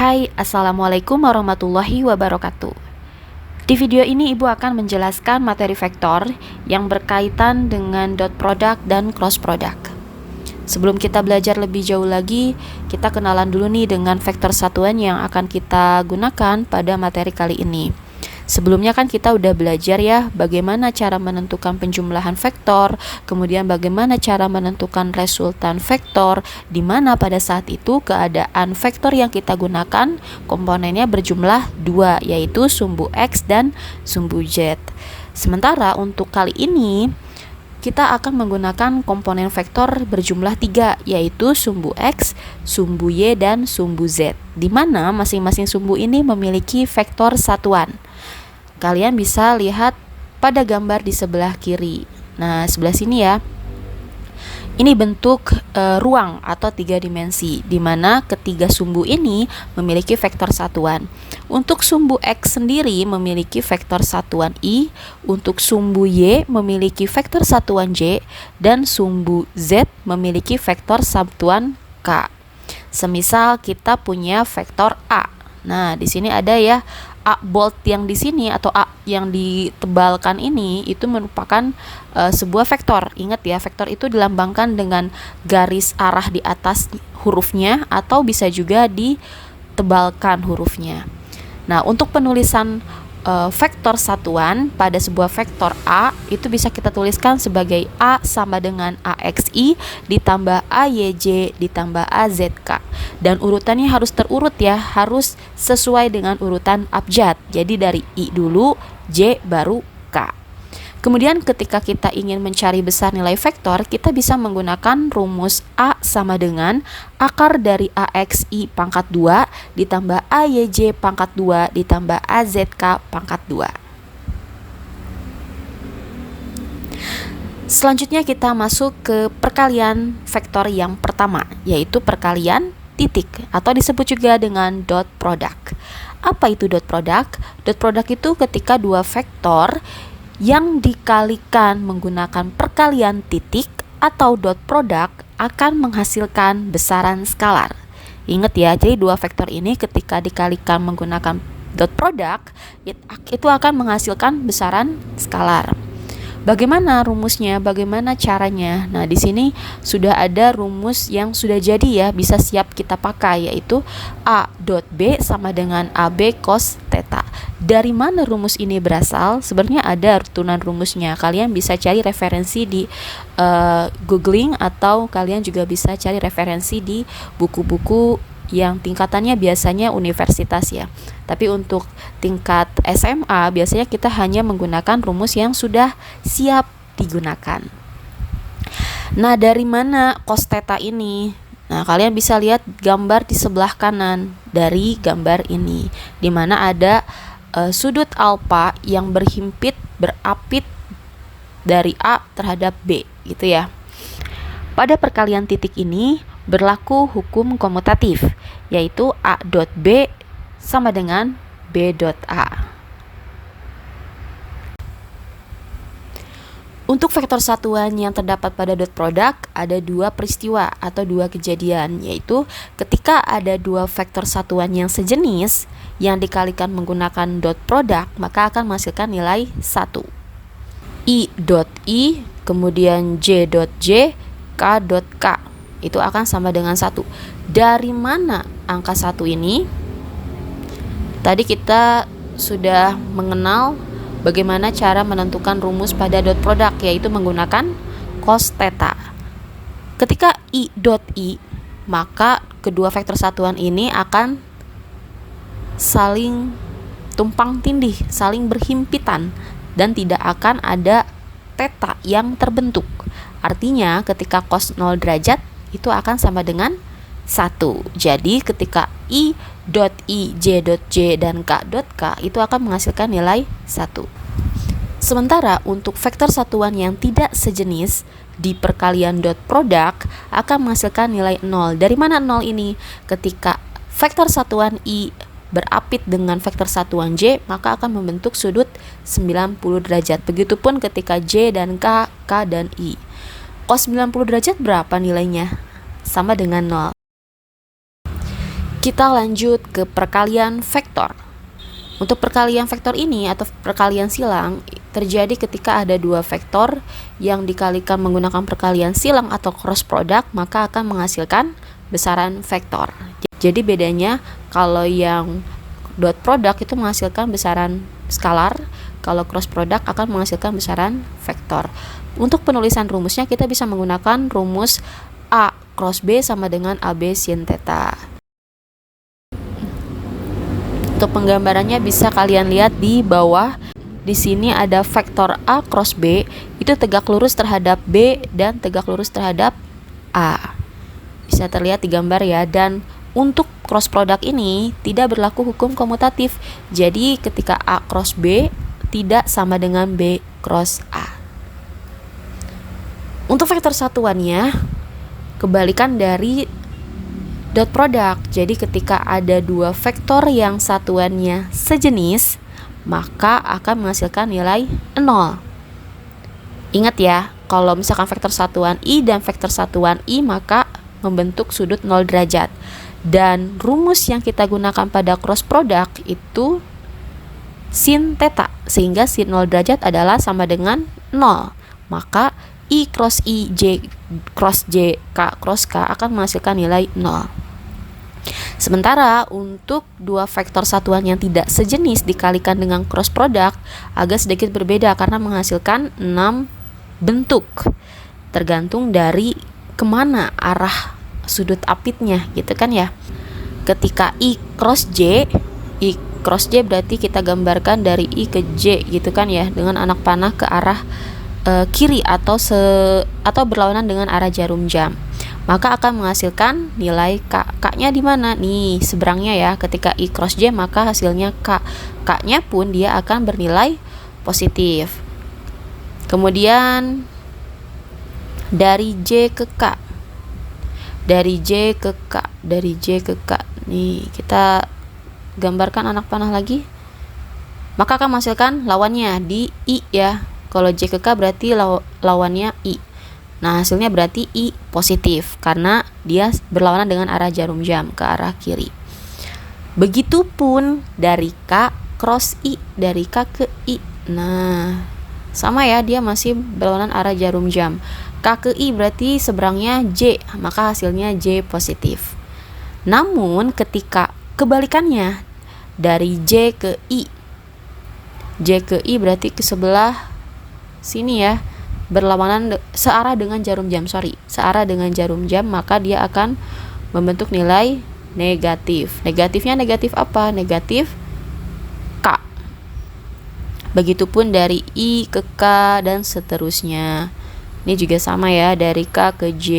Hai, Assalamualaikum warahmatullahi wabarakatuh. Di video ini Ibu akan menjelaskan materi vektor yang berkaitan dengan dot product dan cross product. Sebelum kita belajar lebih jauh lagi, kita kenalan dulu nih dengan vektor satuan yang akan kita gunakan pada materi kali ini. Sebelumnya kan kita udah belajar ya bagaimana cara menentukan penjumlahan vektor, kemudian bagaimana cara menentukan resultan vektor, di mana pada saat itu keadaan vektor yang kita gunakan komponennya berjumlah 2, yaitu sumbu X dan sumbu Z. Sementara untuk kali ini kita akan menggunakan komponen vektor berjumlah 3, yaitu sumbu X, sumbu Y, dan sumbu Z, di mana masing-masing sumbu ini memiliki vektor satuan. Kalian bisa lihat pada gambar di sebelah kiri. Nah, sebelah sini ya. Ini bentuk ruang atau 3 dimensi, di mana ketiga sumbu ini memiliki vektor satuan. Untuk sumbu X sendiri memiliki vektor satuan I, untuk sumbu Y memiliki vektor satuan J, dan sumbu Z memiliki vektor satuan K. Semisal kita punya vektor A. Nah, di sini ada ya A bold yang di sini atau A yang ditebalkan ini itu merupakan sebuah vektor. Ingat ya, vektor itu dilambangkan dengan garis arah di atas hurufnya atau bisa juga ditebalkan hurufnya. Nah, untuk penulisan vektor satuan pada sebuah vektor A itu bisa kita tuliskan sebagai A sama dengan AXI ditambah AYJ ditambah AZK, dan urutannya harus terurut ya, harus sesuai dengan urutan abjad. Jadi dari I dulu, J baru K. Kemudian ketika kita ingin mencari besar nilai vektor, kita bisa menggunakan rumus A sama dengan akar dari AXI pangkat 2 ditambah AYJ pangkat 2 ditambah AZK pangkat 2. Selanjutnya kita masuk ke perkalian vektor yang pertama, yaitu perkalian titik atau disebut juga dengan dot product. Apa itu dot product? Dot product itu ketika dua vektor yang dikalikan menggunakan perkalian titik atau dot product akan menghasilkan besaran skalar. Ingat ya, jadi dua vektor ini ketika dikalikan menggunakan dot product itu akan menghasilkan besaran skalar. Bagaimana rumusnya? Bagaimana caranya? Nah, di sini sudah ada rumus yang sudah jadi ya, bisa siap kita pakai, yaitu A dot B sama dengan AB cos theta. Dari mana rumus ini berasal? Sebenarnya ada rutunan rumusnya. Kalian bisa cari referensi di googling, atau kalian juga bisa cari referensi di buku-buku yang tingkatannya biasanya universitas ya. Tapi untuk tingkat SMA biasanya kita hanya menggunakan rumus yang sudah siap digunakan. Nah, dari mana cos theta ini? Nah, kalian bisa lihat gambar di sebelah kanan dari gambar ini, di mana ada sudut alfa yang berhimpit, berapit dari A terhadap B gitu ya. Pada perkalian titik ini berlaku hukum komutatif, yaitu A dot B sama dengan B dot A. Untuk vektor satuan yang terdapat pada dot product ada dua peristiwa atau dua kejadian, yaitu ketika ada dua vektor satuan yang sejenis yang dikalikan menggunakan dot product, maka akan menghasilkan nilai 1. I dot I, kemudian J dot J, K dot K, itu akan sama dengan 1. Dari mana angka 1 ini? Tadi kita sudah mengenal bagaimana cara menentukan rumus pada dot product, yaitu menggunakan cos theta. Ketika I dot I, maka kedua vektor satuan ini akan saling tumpang tindih, saling berhimpitan, dan tidak akan ada theta yang terbentuk. Artinya ketika cos 0 derajat itu akan sama dengan 1. Jadi ketika I dot I, J dot J, dan K dot K itu akan menghasilkan nilai 1. Sementara untuk vektor satuan yang tidak sejenis di perkalian dot product akan menghasilkan nilai 0. Dari mana 0 ini? Ketika vektor satuan I berapit dengan vektor satuan J, maka akan membentuk sudut 90 derajat. Begitupun ketika J dan K, K dan I. Cos 90 derajat berapa nilainya? Sama dengan 0. Kita lanjut ke perkalian vektor. Untuk perkalian vektor ini atau perkalian silang terjadi ketika ada dua vektor yang dikalikan menggunakan perkalian silang atau cross product, maka akan menghasilkan besaran vektor. Jadi bedanya kalau yang dot product itu menghasilkan besaran skalar, kalau cross product akan menghasilkan besaran vektor. Untuk penulisan rumusnya kita bisa menggunakan rumus A cross B sama dengan AB sin theta. Untuk penggambarannya bisa kalian lihat di bawah. Di sini ada vektor A cross B itu tegak lurus terhadap B dan tegak lurus terhadap A. Bisa terlihat di gambar ya. Dan untuk cross product ini tidak berlaku hukum komutatif. Jadi ketika A cross B tidak sama dengan B cross A. Untuk vektor satuannya kebalikan dari dot product. Jadi ketika ada dua vektor yang satuannya sejenis, maka akan menghasilkan nilai 0. Ingat ya, kalau misalkan vektor satuan I dan vektor satuan I maka membentuk sudut 0 derajat. Dan rumus yang kita gunakan pada cross product itu sin theta, sehingga sin 0 derajat adalah sama dengan 0. Maka I cross I, J cross J, K cross K akan menghasilkan nilai 0. Sementara untuk dua vektor satuan yang tidak sejenis dikalikan dengan cross product agak sedikit berbeda karena menghasilkan 6 bentuk tergantung dari kemana arah sudut apitnya gitu kan ya. Ketika I cross J berarti kita gambarkan dari I ke J gitu kan ya, dengan anak panah ke arah kiri atau berlawanan dengan arah jarum jam. Maka akan menghasilkan nilai K. K-nya di mana? Nih, seberangnya ya. Ketika I cross J maka hasilnya K. K-nya pun dia akan bernilai positif. Kemudian dari J ke K. Dari J ke K. Dari J ke K. Nih, kita gambarkan anak panah lagi. Maka akan menghasilkan lawannya di I ya. Kalau J ke K berarti lawannya I. Nah, hasilnya berarti I positif karena dia berlawanan dengan arah jarum jam ke arah kiri. Begitupun dari K cross I, dari K ke I. Nah, sama ya, dia masih berlawanan arah jarum jam. K ke I berarti seberangnya J, maka hasilnya J positif. Namun ketika kebalikannya dari J ke I, J ke I berarti ke sebelah sini ya, berlawanan searah dengan jarum jam, maka dia akan membentuk nilai negatif. Negatifnya negatif apa? Negatif K. Begitupun dari I ke K dan seterusnya. Ini juga sama ya, dari K ke J,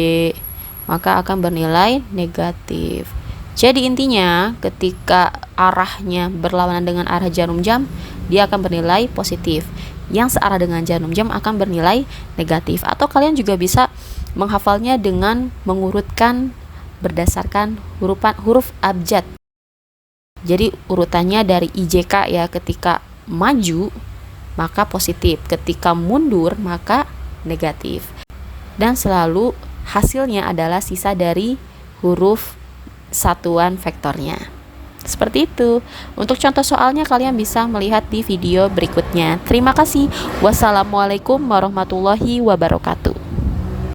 maka akan bernilai negatif. Jadi intinya ketika arahnya berlawanan dengan arah jarum jam, dia akan bernilai positif. Yang searah dengan jarum jam akan bernilai negatif. Atau kalian juga bisa menghafalnya dengan mengurutkan berdasarkan huruf abjad. Jadi urutannya dari IJK ya, ketika maju maka positif, ketika mundur maka negatif. Dan selalu hasilnya adalah sisa dari huruf satuan vektornya. Seperti itu. Untuk contoh soalnya kalian bisa melihat di video berikutnya. Terima kasih. Wassalamualaikum warahmatullahi wabarakatuh.